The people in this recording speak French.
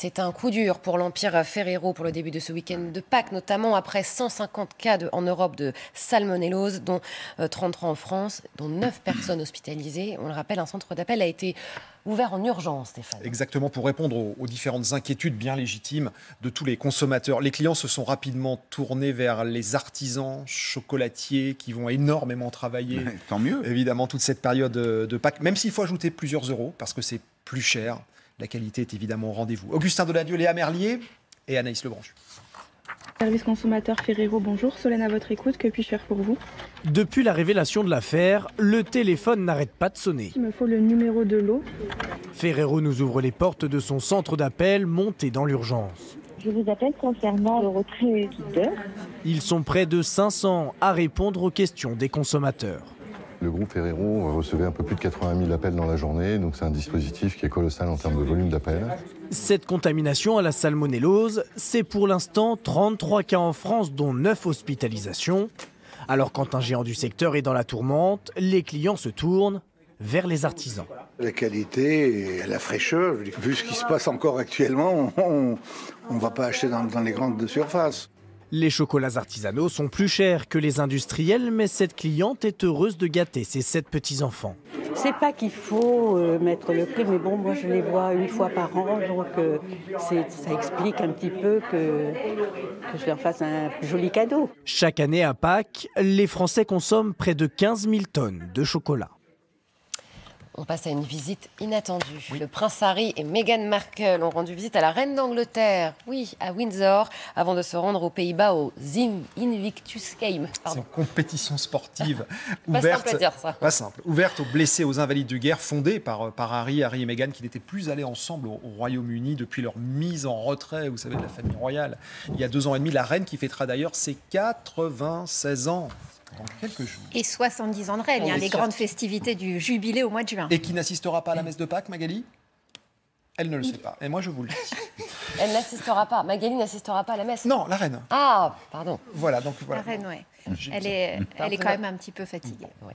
c'est un coup dur pour l'Empire Ferrero pour le début de ce week-end de Pâques, notamment après 150 cas en Europe de salmonellose, dont 33 en France, dont 9 personnes hospitalisées. On le rappelle, un centre d'appel a été ouvert en urgence, Stéphane. Exactement, pour répondre aux différentes inquiétudes bien légitimes de tous les consommateurs. Les clients se sont rapidement tournés vers les artisans chocolatiers qui vont énormément travailler. Mais, tant mieux. Évidemment, toute cette période de Pâques, même s'il faut ajouter plusieurs euros, parce que c'est plus cher. La qualité est évidemment au rendez-vous. Augustin Donadieu, Léa Merlier et Anaïs Lebranche. Service consommateur Ferrero, bonjour. Solène à votre écoute, que puis-je faire pour vous? Depuis la révélation de l'affaire, le téléphone n'arrête pas de sonner. Il me faut le numéro de l'eau. Ferrero nous ouvre les portes de son centre d'appel monté dans l'urgence. Je vous appelle concernant le retrait d'heures. Ils sont près de 500 à répondre aux questions des consommateurs. Le groupe Ferrero recevait un peu plus de 80 000 appels dans la journée, donc c'est un dispositif qui est colossal en termes de volume d'appels. Cette contamination à la salmonellose, c'est pour l'instant 33 cas en France, dont 9 hospitalisations. Alors quand un géant du secteur est dans la tourmente, les clients se tournent vers les artisans. La qualité et la fraîcheur, vu ce qui se passe encore actuellement, on ne va pas acheter dans les grandes surfaces. Les chocolats artisanaux sont plus chers que les industriels, mais cette cliente est heureuse de gâter ses 7 petits-enfants. C'est pas qu'il faut mettre le prix, mais bon, moi je les vois une fois par an, donc ça explique un petit peu que je leur fasse un joli cadeau. Chaque année à Pâques, les Français consomment près de 15 000 tonnes de chocolat. On passe à une visite inattendue. Oui. Le prince Harry et Meghan Markle ont rendu visite à la reine d'Angleterre, oui, à Windsor, avant de se rendre aux Pays-Bas au Invictus Games. C'est une compétition sportive ouverte, pas simple à dire, ça. Pas simple, ouverte aux blessés, aux invalides de guerre, fondée par Harry et Meghan, qui n'étaient plus allés ensemble au Royaume-Uni depuis leur mise en retrait, vous savez, de la famille royale. Il y a 2 ans et demi, la reine qui fêtera d'ailleurs ses 96 ans. Dans quelques jours. Et 70 ans de règne, les grandes festivités du jubilé au mois de juin. Et qui n'assistera pas à la messe de Pâques, Magali? Elle ne le sait pas. Et moi, je vous le dis. Elle n'assistera pas. Magali n'assistera pas à la messe. Non, la reine. Ah, pardon. Voilà, donc voilà. La reine, oui. Elle est quand même un petit peu fatiguée. Ouais.